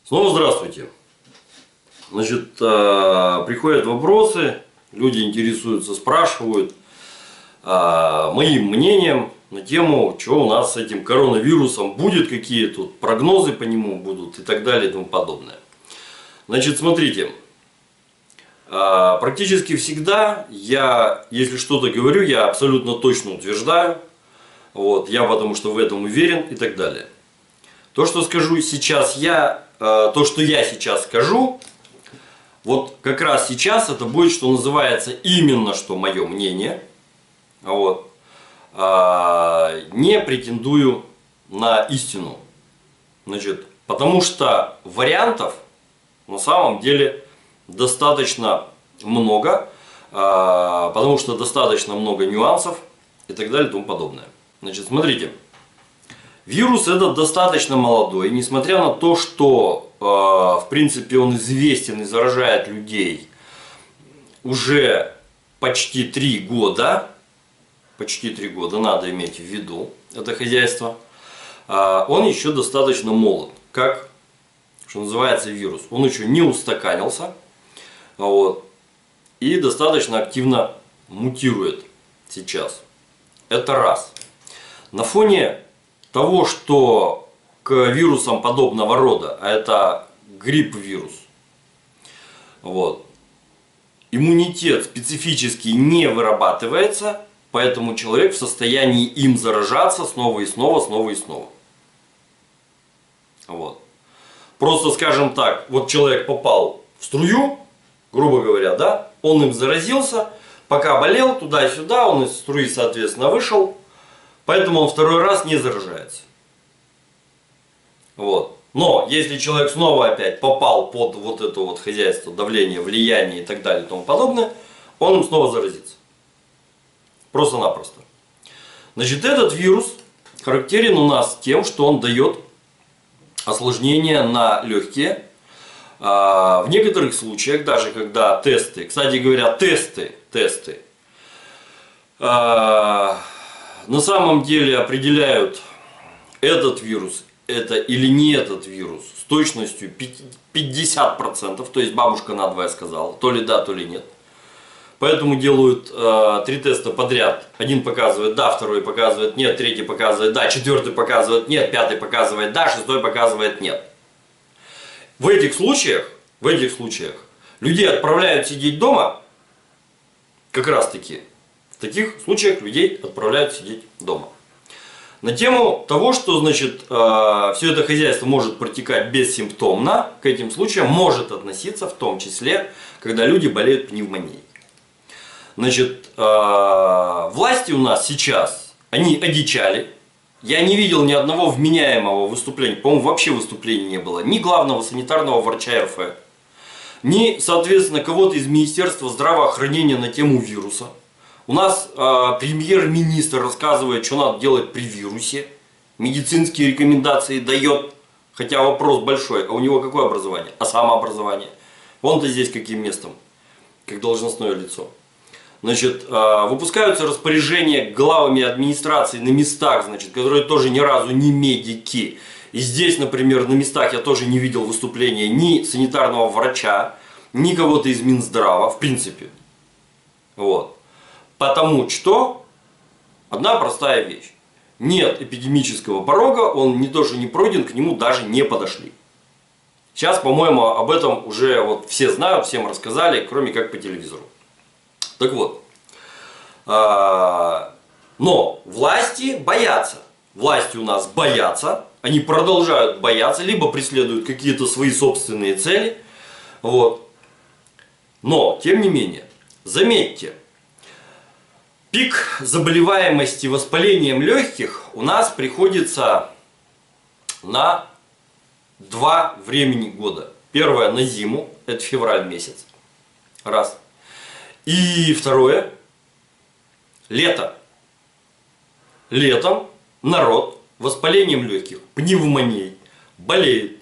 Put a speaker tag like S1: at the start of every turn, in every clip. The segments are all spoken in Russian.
S1: Снова здравствуйте. Значит, приходят вопросы, люди интересуются, спрашивают моим мнением на тему, что у нас с этим коронавирусом будет, какие тут прогнозы по нему будут и так далее и тому подобное. Значит, смотрите, практически всегда я, если что-то говорю, я абсолютно точно утверждаю, я потому что в этом уверен и так далее. То, что скажу сейчас то, что я сейчас скажу, вот как раз сейчас это будет, что называется, именно что мое мнение. Не претендую на истину. Значит, потому что вариантов на самом деле достаточно много, потому что достаточно много нюансов и так далее и тому подобное. Значит, смотрите. Вирус этот достаточно молодой, несмотря на то, что в принципе он известен и заражает людей уже почти 3 года, надо иметь в виду это хозяйство, он еще достаточно молод, как, что называется, вирус. Он еще не устаканился и достаточно активно мутирует сейчас. Это раз. На фоне того, что к вирусам подобного рода, а это грипп-вирус, иммунитет специфически не вырабатывается, поэтому человек в состоянии им заражаться снова и снова. Просто скажем так, вот человек попал в струю, грубо говоря, да, он им заразился, пока болел туда-сюда, он из струи, соответственно, вышел. Поэтому он второй раз не заражается. Но если человек снова опять попал под вот это вот хозяйство, давление, влияние и так далее и тому подобное, он им снова заразится. Просто-напросто. Значит, этот вирус характерен у нас тем, что он дает осложнения на легкие. В некоторых случаях, даже когда тесты, кстати говоря, тесты на самом деле определяют, этот вирус это или не этот вирус с точностью 50%, то есть бабушка надвое сказала, то ли да, то ли нет. Поэтому делают 3 теста подряд. Один показывает да, второй показывает нет, третий показывает да, четвертый показывает нет, пятый показывает да, шестой показывает нет. В этих случаях людей отправляют сидеть дома, как раз таки. В таких случаях людей отправляют сидеть дома. На тему того, что, значит, все это хозяйство может протекать бессимптомно, к этим случаям может относиться в том числе, когда люди болеют пневмонией. Значит, власти у нас сейчас, они одичали. Я не видел ни одного вменяемого выступления, по-моему, вообще выступления не было, ни главного санитарного врача РФ, ни, соответственно, кого-то из Министерства здравоохранения на тему вируса. У нас премьер-министр рассказывает, что надо делать при вирусе, медицинские рекомендации дает, хотя вопрос большой, а у него какое образование? А самообразование? Вон-то здесь каким местом, как должностное лицо. Значит, выпускаются распоряжения главами администрации на местах, значит, которые тоже ни разу не медики. И здесь, например, на местах я тоже не видел выступления ни санитарного врача, ни кого-то из Минздрава, в принципе. Потому что одна простая вещь. Нет эпидемического порога, он не то что не пройден, к нему даже не подошли. Сейчас, по-моему, об этом уже все знают, всем рассказали, кроме как по телевизору. Так вот. Но власти боятся. Власти у нас боятся. Они продолжают бояться, либо преследуют какие-то свои собственные цели. Но, тем не менее, заметьте, пик заболеваемости воспалением легких у нас приходится на 2 времени года. Первое на зиму, это февраль месяц. Раз. И второе, лето. Летом народ воспалением легких, пневмонией болеет.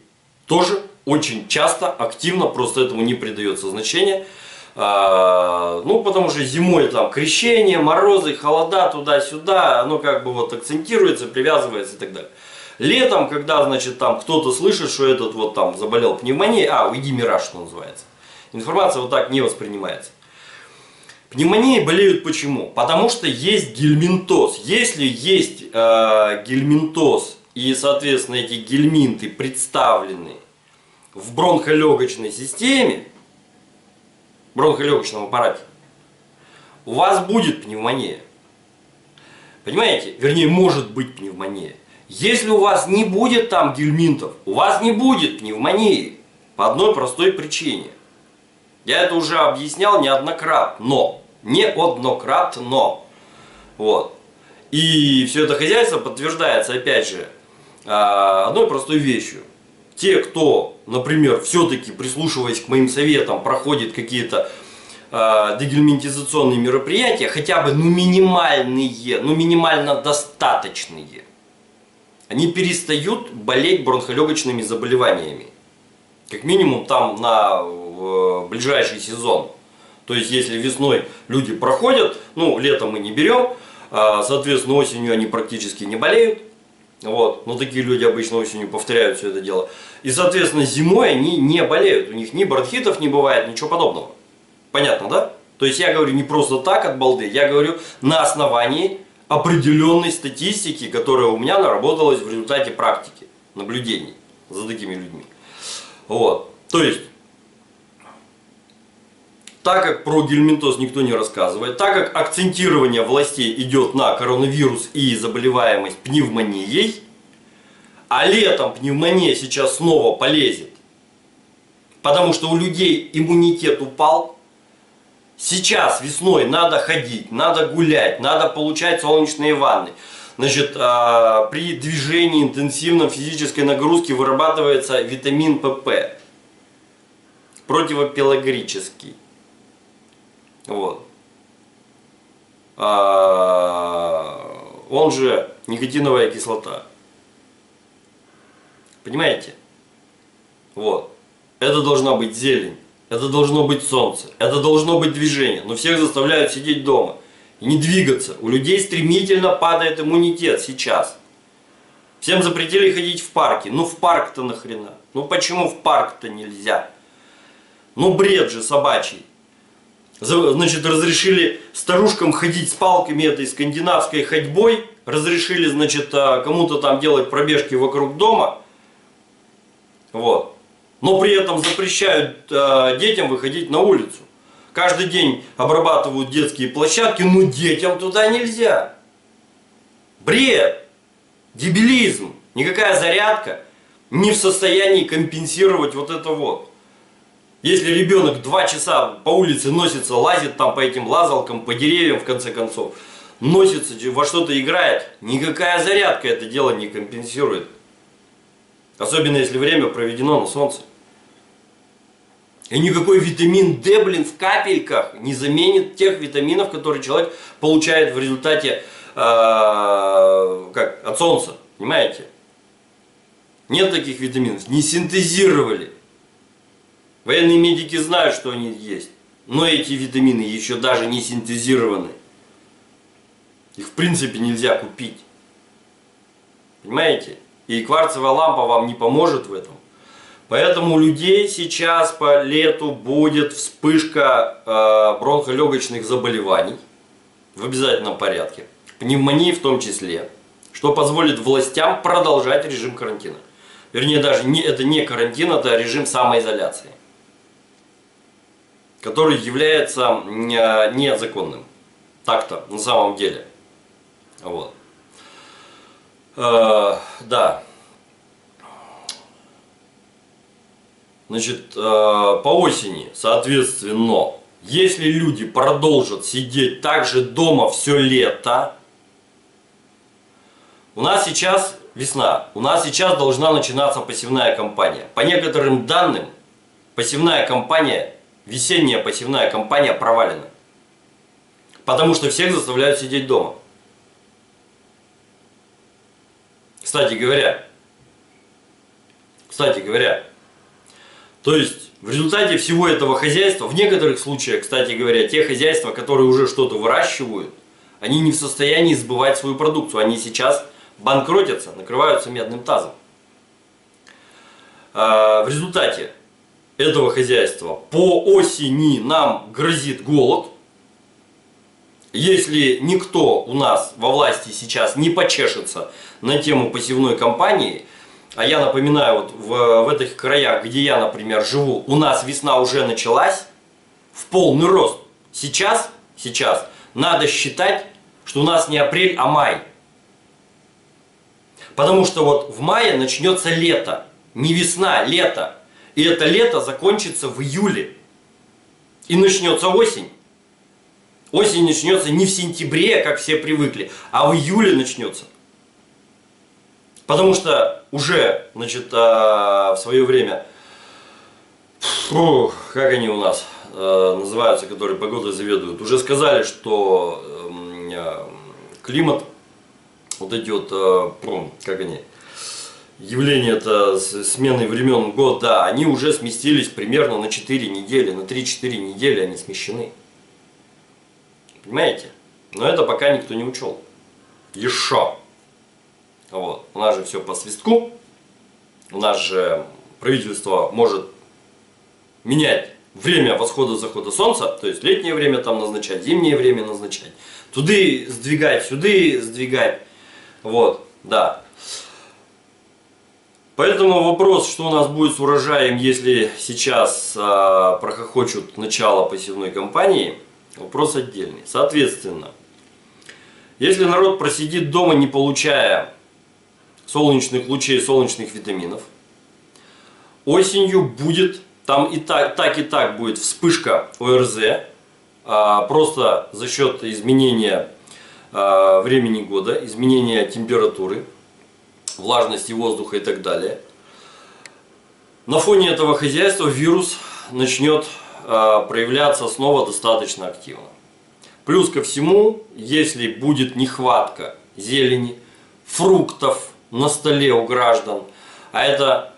S1: Тоже очень часто, активно, просто этому не придается значения. Потому что зимой там крещение, морозы, холода, туда-сюда, оно как бы акцентируется, привязывается и так далее. Летом, когда, значит, там кто-то слышит, что этот вот там заболел пневмонией, уйди мираж, что называется. Информация вот так не воспринимается. Пневмонией болеют почему? Потому что есть гельминтоз. Если есть гельминтоз и, соответственно, эти гельминты представлены в бронхолегочной системе, в бронхолегочном аппарате, у вас будет пневмония. Понимаете? Вернее, может быть пневмония. Если у вас не будет там гельминтов, у вас не будет пневмонии. По одной простой причине. Я это уже объяснял неоднократно. Вот. И все это хозяйство подтверждается, опять же, одной простой вещью. Те, кто, например, все-таки, прислушиваясь к моим советам, проходит какие-то дегельминтизационные мероприятия, хотя бы минимально достаточные, они перестают болеть бронхолегочными заболеваниями. Как минимум там на ближайший сезон. То есть, если весной люди проходят, летом мы не берем, соответственно, осенью они практически не болеют. Вот. Но такие люди обычно осенью повторяют все это дело. И, соответственно, зимой они не болеют. У них ни бронхитов не бывает, ничего подобного. Понятно, да? То есть, я говорю не просто так от балды, я говорю на основании определенной статистики, которая у меня наработалась в результате практики, наблюдений за такими людьми. Вот. То есть, так как про гельминтоз никто не рассказывает, так как акцентирование властей идет на коронавирус и заболеваемость пневмонией, а летом пневмония сейчас снова полезет, потому что у людей иммунитет упал, сейчас весной надо ходить, надо гулять, надо получать солнечные ванны. Значит, при движении, интенсивном физической нагрузке вырабатывается витамин ПП, противопелагрический. Вот. Он же никотиновая кислота. Понимаете? Вот. Это должна быть зелень, это должно быть солнце, это должно быть движение. Но всех заставляют сидеть дома и не двигаться. У людей стремительно падает иммунитет сейчас. Всем запретили ходить в парки. В парк-то нахрена? Почему в парк-то нельзя? Бред же собачий. Значит, разрешили старушкам ходить с палками этой скандинавской ходьбой, разрешили, значит, кому-то там делать пробежки вокруг дома, вот. Но при этом запрещают детям выходить на улицу. Каждый день обрабатывают детские площадки, но детям туда нельзя. Бред, дебилизм, никакая зарядка не в состоянии компенсировать вот это вот. Если ребенок 2 часа по улице носится, лазит там по этим лазалкам, по деревьям, в конце концов, носится, во что-то играет, никакая зарядка это дело не компенсирует. Особенно если время проведено на солнце. И никакой витамин D, в капельках не заменит тех витаминов, которые человек получает в результате от солнца. Понимаете? Нет таких витаминов, не синтезировали. Военные медики знают, что они есть, но эти витамины еще даже не синтезированы. Их в принципе нельзя купить. Понимаете? И кварцевая лампа вам не поможет в этом. Поэтому у людей сейчас по лету будет вспышка бронхолегочных заболеваний в обязательном порядке. Пневмонии в том числе, что позволит властям продолжать режим карантина. Вернее, даже это не карантин, это режим самоизоляции, который является незаконным. Так-то, на самом деле. Вот. Да. Значит, по осени, соответственно, если люди продолжат сидеть также дома все лето, у нас сейчас весна, у нас сейчас должна начинаться посевная кампания. По некоторым данным, посевная кампания, весенняя посевная кампания провалена. Потому что всех заставляют сидеть дома. Кстати говоря, то есть в результате всего этого хозяйства, в некоторых случаях, кстати говоря, те хозяйства, которые уже что-то выращивают, они не в состоянии сбывать свою продукцию. Они сейчас банкротятся, накрываются медным тазом. В результате этого хозяйства по осени нам грозит голод. Если никто у нас во власти сейчас не почешется на тему посевной кампании, а я напоминаю, вот в этих краях, где я, например, живу, у нас весна уже началась в полный рост. Сейчас надо считать, что у нас не апрель, а май. Потому что вот в мае начнется лето. Не весна, лето. И это лето закончится в июле. И начнется осень. Осень начнется не в сентябре, как все привыкли, а в июле начнется. Потому что уже, значит, в свое время, как они у нас называются, которые погодой заведуют, уже сказали, что климат, вот эти вот, как они, явления-то смены времен года, они уже сместились примерно на 4 недели, на 3-4 недели они смещены. Понимаете? Но это пока никто не учел. Еще. Вот. У нас же все по свистку. У нас же правительство может менять время восхода-захода солнца, то есть летнее время там назначать, зимнее время назначать. Туды сдвигать, сюды сдвигать. Вот, да. Поэтому вопрос, что у нас будет с урожаем, если сейчас прохохочут начало посевной кампании, вопрос отдельный. Соответственно, если народ просидит дома, не получая солнечных лучей, солнечных витаминов, осенью будет, там и так будет вспышка ОРЗ, просто за счет изменения времени года, изменения температуры, влажности воздуха и так далее. На фоне этого хозяйства вирус начнет проявляться снова достаточно активно. Плюс ко всему, если будет нехватка зелени, фруктов на столе у граждан, а это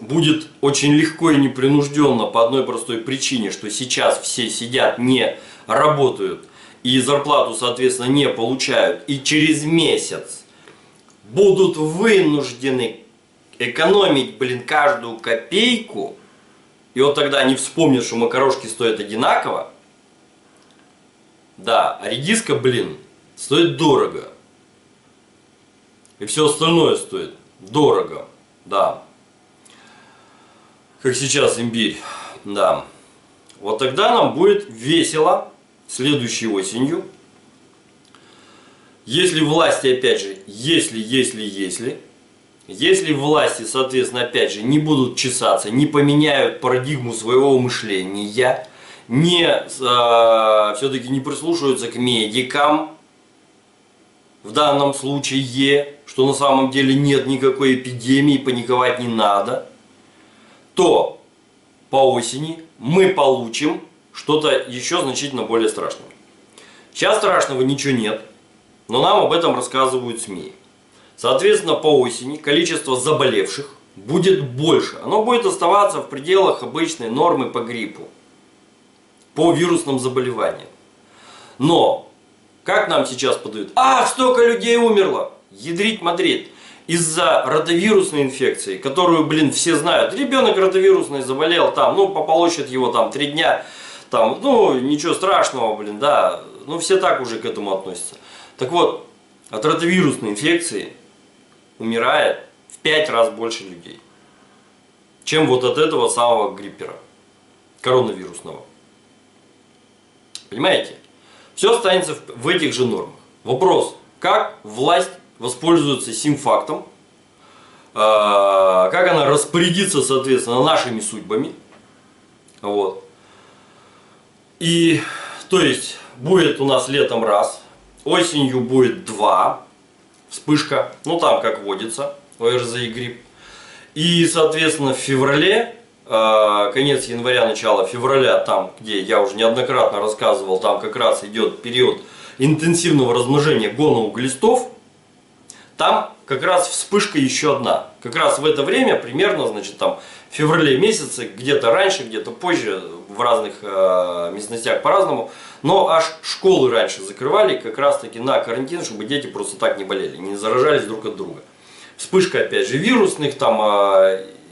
S1: будет очень легко и непринужденно по одной простой причине, что сейчас все сидят, не работают и зарплату, соответственно, не получают, и через месяц будут вынуждены экономить, каждую копейку, и вот тогда они вспомнят, что макарошки стоят одинаково. Да, а редиска, стоит дорого. И все остальное стоит дорого. Да. Как сейчас имбирь. Да. Вот тогда нам будет весело следующей осенью. Если власти, опять же, если власти, соответственно, опять же, не будут чесаться, не поменяют парадигму своего мышления, все-таки не прислушиваются к медикам, в данном случае, что на самом деле нет никакой эпидемии, паниковать не надо, то по осени мы получим что-то еще значительно более страшное. Сейчас страшного ничего нет, но нам об этом рассказывают СМИ. Соответственно, по осени количество заболевших будет больше. Оно будет оставаться в пределах обычной нормы по гриппу, по вирусным заболеваниям. Но, как нам сейчас подают? Столько людей умерло! Ядрить-мадрить. Из-за ротовирусной инфекции, которую, все знают. Ребенок ротовирусный заболел, пополощет его 3 дня. Ничего страшного, да. Все так уже к этому относятся. Так вот, от ротовирусной инфекции умирает в 5 раз больше людей, чем вот от этого самого гриппера, коронавирусного. Понимаете? Все останется в этих же нормах. Вопрос, как власть воспользуется сим фактом, как она распорядится, соответственно, нашими судьбами. Вот. И, то есть, будет у нас летом раз, осенью будет 2, вспышка, там как водится, ОРЗ и грипп. И, соответственно, в феврале, конец января, начало февраля, там, где я уже неоднократно рассказывал, там как раз идет период интенсивного размножения гоноуглистов, там как раз вспышка еще одна. Как раз в это время, примерно, значит, там в феврале месяце, где-то раньше, где-то позже, в разных местностях по-разному, но аж школы раньше закрывали как раз таки на карантин, чтобы дети просто так не болели, не заражались друг от друга. Вспышка, опять же, вирусных, там,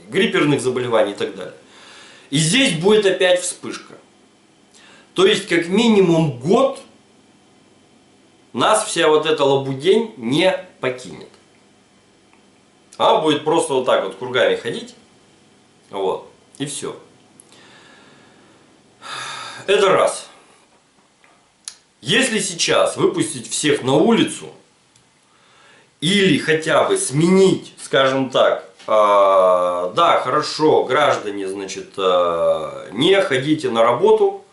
S1: грипперных заболеваний и так далее. И здесь будет опять вспышка. То есть, как минимум год нас вся вот эта лабудень не покинет. Она будет просто вот так вот кругами ходить. Вот. И все. Это раз. Если сейчас выпустить всех на улицу, или хотя бы сменить, скажем так, да, хорошо, граждане, значит, не ходите на работу,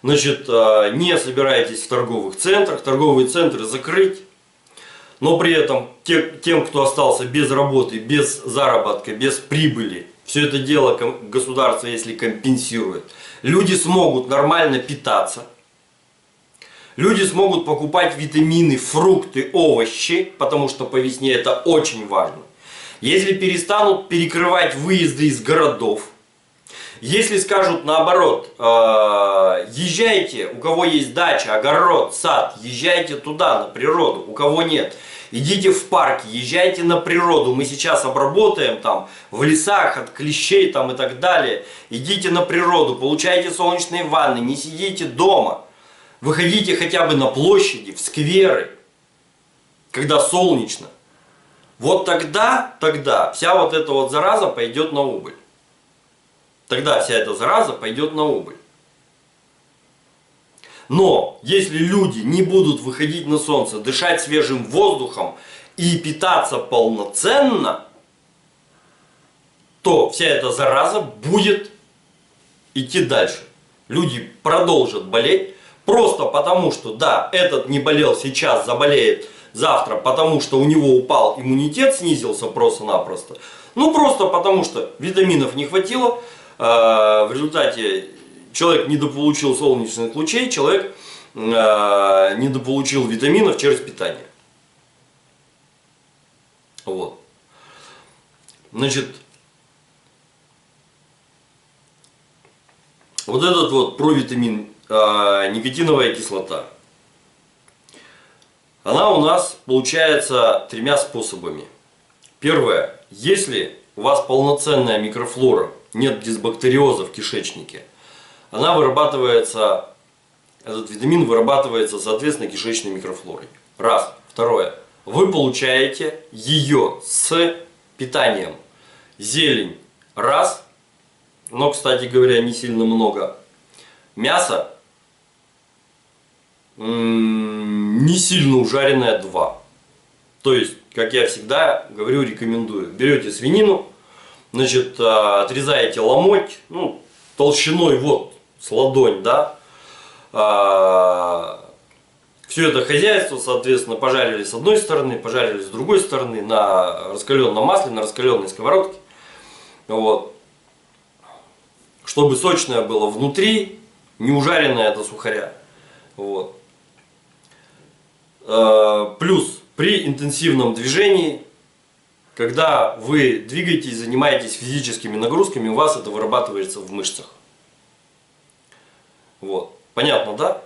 S1: значит, не собирайтесь в торговых центрах, торговые центры закрыть, но при этом тем, кто остался без работы, без заработка, без прибыли, все это дело государство, если компенсирует, люди смогут нормально питаться. Люди смогут покупать витамины, фрукты, овощи, потому что по весне это очень важно. Если перестанут перекрывать выезды из городов, если скажут наоборот, езжайте, у кого есть дача, огород, сад, езжайте туда, на природу, у кого нет. Идите в парки, езжайте на природу, мы сейчас обработаем там в лесах от клещей там и так далее. Идите на природу, получайте солнечные ванны, не сидите дома. Выходите хотя бы на площади, в скверы, когда солнечно. Вот тогда вся вот эта вот зараза пойдет на убыль. Тогда вся эта зараза пойдет на убыль. Но если люди не будут выходить на солнце, дышать свежим воздухом и питаться полноценно, то вся эта зараза будет идти дальше. Люди продолжат болеть. Просто потому, что да, этот не болел сейчас, заболеет завтра, потому что у него упал иммунитет, снизился просто-напросто. Ну просто потому, что витаминов не хватило, в результате человек недополучил солнечных лучей, человек недополучил витаминов через питание. Вот. Значит, вот этот вот провитамин, никотиновая кислота, она у нас получается тремя способами. Первое, если у вас полноценная микрофлора, нет дисбактериоза в кишечнике, она вырабатывается, этот витамин вырабатывается соответственно кишечной микрофлорой. Раз. Второе, вы получаете ее с питанием. Зелень раз, но, кстати говоря, не сильно много. Мясо не сильно ужаренное 2. То есть, как я всегда говорю, рекомендую. Берете свинину, значит, отрезаете ломоть, ну, толщиной вот с ладонь, да. Все это хозяйство, соответственно, пожарили с одной стороны, пожарили с другой стороны на раскаленном масле, на раскаленной сковородке. Вот. Чтобы сочное было внутри, не ужаренное до сухаря. Вот. Плюс при интенсивном движении, когда вы двигаетесь, занимаетесь физическими нагрузками, у вас это вырабатывается в мышцах. Вот. Понятно, да?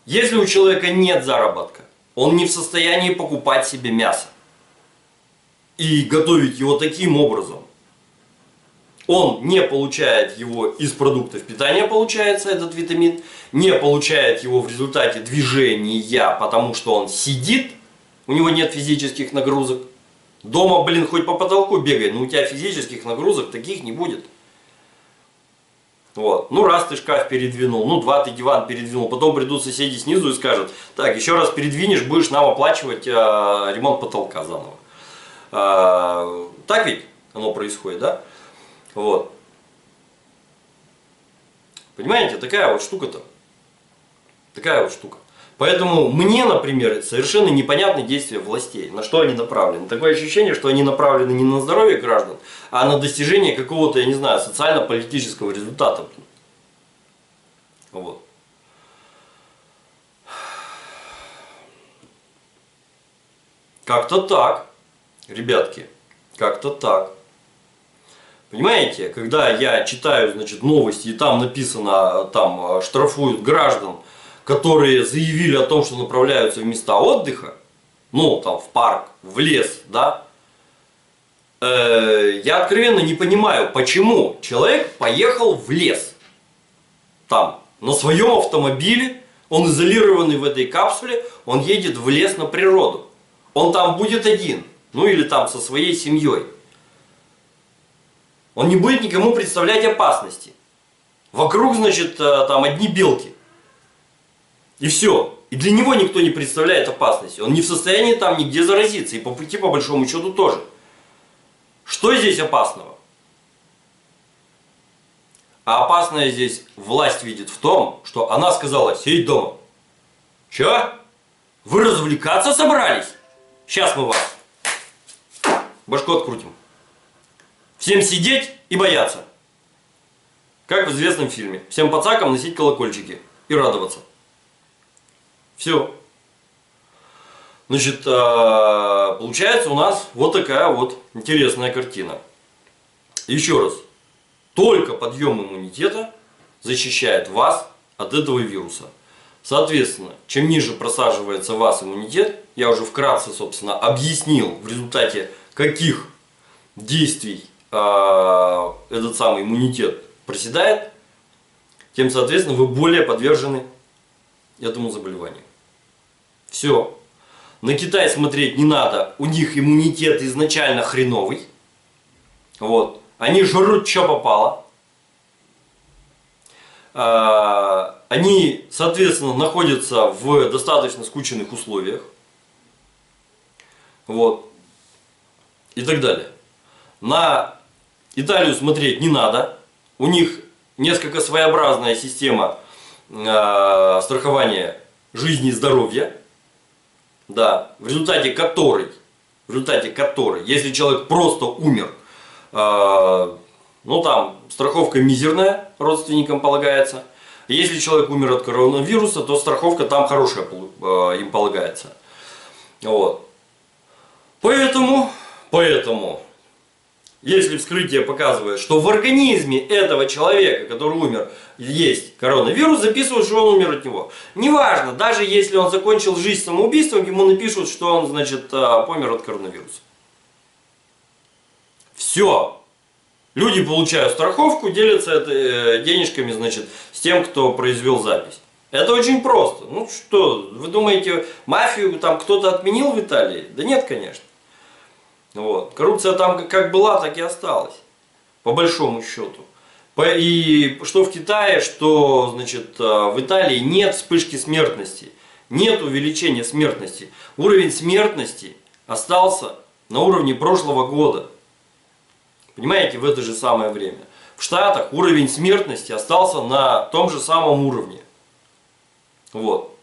S1: Если у человека нет заработка, он не в состоянии покупать себе мясо и готовить его таким образом, он не получает его из продуктов питания, получается этот витамин, не получает его в результате движения, потому что он сидит, у него нет физических нагрузок. Дома, блин, хоть по потолку бегай, но у тебя физических нагрузок таких не будет. Вот. Ну раз ты шкаф передвинул, ну два ты диван передвинул, потом придут соседи снизу и скажут, так, еще раз передвинешь, будешь нам оплачивать ремонт потолка заново. Так ведь оно происходит, да? Вот. Понимаете, такая вот штука-то. Такая вот штука. Поэтому мне, например, совершенно непонятны действия властей. На что они направлены. Такое ощущение, что они направлены не на здоровье граждан, а на достижение какого-то, я не знаю, социально-политического результата. Вот. Как-то так. Ребятки, как-то так. Понимаете, когда я читаю, значит, новости, и там написано, там штрафуют граждан, которые заявили о том, что направляются в места отдыха, ну, там, в парк, в лес, да, я откровенно не понимаю, почему человек поехал в лес, там, на своем автомобиле, он изолированный в этой капсуле, он едет в лес на природу, он там будет один, ну, или там со своей семьей. Он не будет никому представлять опасности. Вокруг, значит, там одни белки. И все. И для него никто не представляет опасности. Он не в состоянии там нигде заразиться. И по пути, по большому счету, тоже. Что здесь опасного? А опасное здесь власть видит в том, что она сказала: сидеть дома. Че? Вы развлекаться собрались? Сейчас мы вас башку открутим. Всем сидеть и бояться. Как в известном фильме. Всем пацакам носить колокольчики и радоваться. Все. Значит, получается у нас вот такая вот интересная картина. Еще раз. Только подъем иммунитета защищает вас от этого вируса. Соответственно, чем ниже просаживается у вас иммунитет, я уже вкратце, собственно, объяснил, в результате каких действий этот самый иммунитет проседает, тем, соответственно, вы более подвержены этому заболеванию. Все. На Китай смотреть не надо, у них иммунитет изначально хреновый. Вот. Они жрут, что попало. Они, соответственно, находятся в достаточно скучных условиях. Вот. И так далее. На Италию смотреть не надо. У них несколько своеобразная система страхования жизни и здоровья. Да, в результате которой, если человек просто умер, ну там страховка мизерная, родственникам полагается. Если человек умер от коронавируса, то страховка там хорошая им полагается. Вот. Поэтому, если вскрытие показывает, что в организме этого человека, который умер, есть коронавирус, записывают, что он умер от него. Неважно, даже если он закончил жизнь самоубийством, ему напишут, что он, значит, помер от коронавируса. Все. Люди получают страховку, делятся денежками, значит, с тем, кто произвел запись. Это очень просто. Ну что, вы думаете, мафию там кто-то отменил в Италии? Да нет, конечно. Вот. Коррупция там как была, так и осталась. По большому счету. И что в Китае, что, значит, в Италии нет вспышки смертности. Нет увеличения смертности. Уровень смертности остался на уровне прошлого года. Понимаете, в это же самое время. В Штатах уровень смертности остался на том же самом уровне. Вот.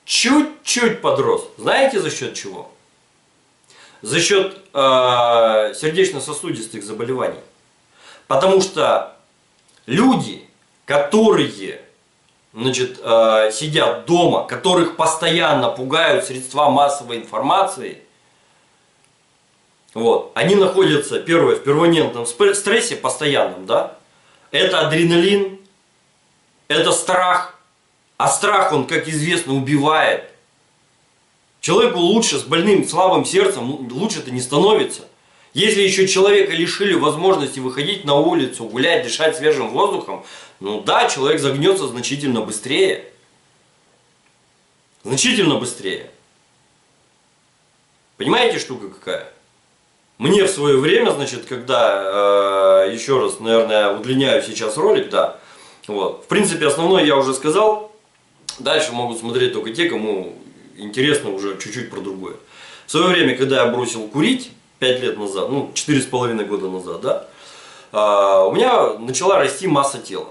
S1: Чуть-чуть подрос. Знаете, за счет чего? За счет сердечно-сосудистых заболеваний. Потому что люди, которые, значит, сидят дома, которых постоянно пугают средства массовой информации, вот, они находятся, первое, в перманентном стрессе постоянном, да? Это адреналин, это страх. А страх, он, как известно, убивает. Человеку лучше, с больным, слабым сердцем, лучше-то не становится. Если еще человека лишили возможности выходить на улицу, гулять, дышать свежим воздухом, ну да, человек загнется значительно быстрее. Значительно быстрее. Понимаете, штука какая? Мне в свое время, значит, когда, еще раз, наверное, удлиняю сейчас ролик, да, вот, в принципе, основное я уже сказал, дальше могут смотреть только те, кому интересно уже чуть-чуть про другое. В свое время, когда я бросил курить, 5 лет назад, ну, 4,5 года назад, да, у меня начала расти масса тела.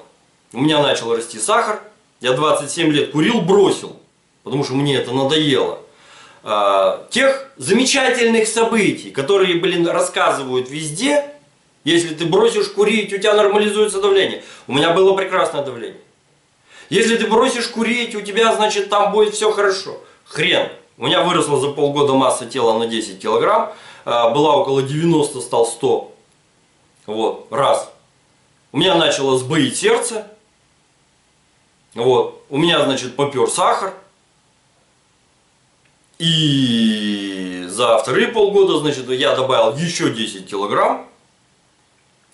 S1: У меня начал расти сахар, я 27 лет курил, бросил, потому что мне это надоело. Тех замечательных событий, которые, блин, рассказывают везде, если ты бросишь курить, у тебя нормализуется давление. У меня было прекрасное давление. Если ты бросишь курить, у тебя, значит, там будет все хорошо. Хрен. У меня выросла за полгода масса тела на 10 килограмм. Была около 90, стал 100. Вот, раз. У меня начало сбоить сердце. Вот. У меня, значит, попер сахар. И за вторые полгода, значит, я добавил еще 10 килограмм.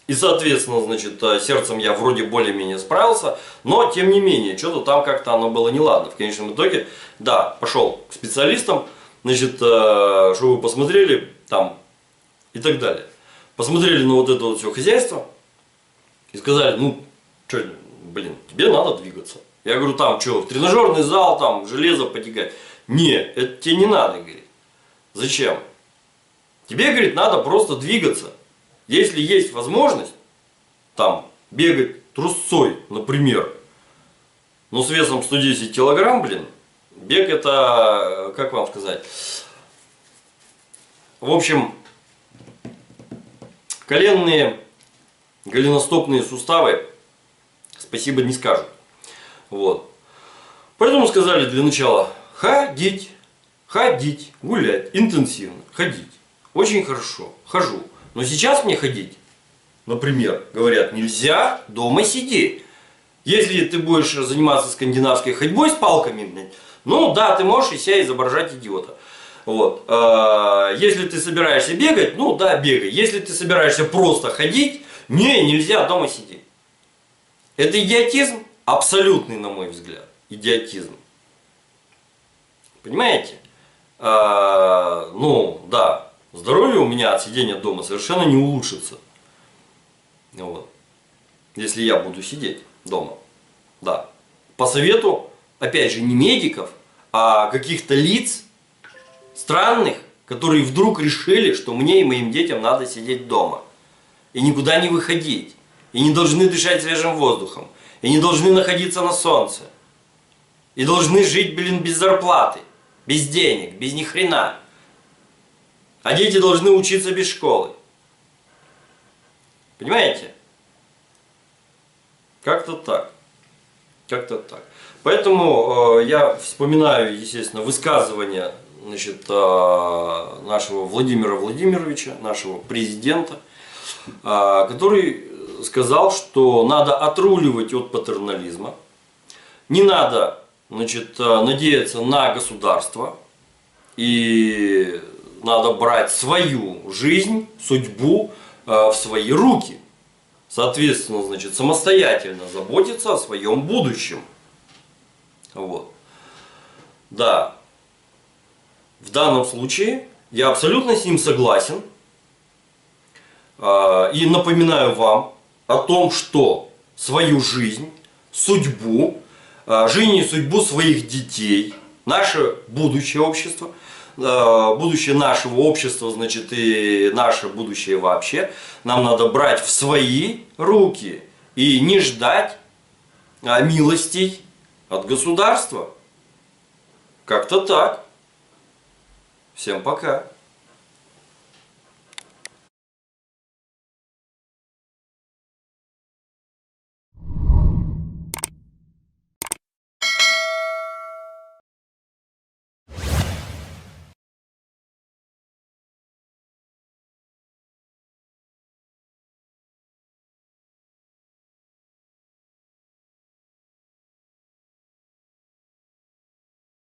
S1: И, соответственно, значит, сердцем я вроде более-менее справился. Но, тем не менее, что-то там как-то оно было неладно. В конечном итоге, да, пошел к специалистам. Значит, что вы посмотрели там и так далее. Посмотрели на вот это вот все хозяйство. И сказали, ну, что, блин, тебе надо двигаться. Я говорю, там, что, в тренажерный зал, там, железо потягать. Не, это тебе не надо, говорит. Зачем? Тебе, говорит, надо просто двигаться. Если есть возможность, там, бегать трусцой, например, но с весом 110 килограмм, блин, бег это, как вам сказать, в общем, коленные, голеностопные суставы спасибо не скажут. Вот. Поэтому сказали для начала ходить, ходить, гулять, интенсивно, ходить. Очень хорошо, хожу. Но сейчас мне ходить, например, говорят, нельзя дома сидеть. Если ты будешь заниматься скандинавской ходьбой с палками, ну да, ты можешь из себя изображать идиота. Вот. Если ты собираешься бегать, ну да, бегай. Если ты собираешься просто ходить, нельзя дома сидеть. Это идиотизм абсолютный, на мой взгляд. Идиотизм. Понимаете? Ну, да. Здоровье у меня от сидения дома совершенно не улучшится. Вот. Если я буду сидеть дома. Да. По совету, опять же, не медиков, а каких-то лиц странных, которые вдруг решили, что мне и моим детям надо сидеть дома. И никуда не выходить. И не должны дышать свежим воздухом. И не должны находиться на солнце. И должны жить, блин, без зарплаты. Без денег, без ни хрена. А дети должны учиться без школы. Понимаете? Как-то так. Как-то так. Поэтому я вспоминаю, естественно, высказывание, значит, нашего Владимира Владимировича, нашего президента, который сказал, что надо отруливать от патернализма. Не надо, значит, надеяться на государство. И надо брать свою жизнь, судьбу в свои руки. Соответственно, значит, самостоятельно заботиться о своем будущем. Вот. Да. В данном случае я абсолютно с ним согласен. И напоминаю вам о том, что свою жизнь, судьбу, жизнь и судьбу своих детей, наше будущее общество, будущее нашего общества, значит, и наше будущее вообще, нам надо брать в свои руки и не ждать милостей от государства. Как-то так. Всем пока.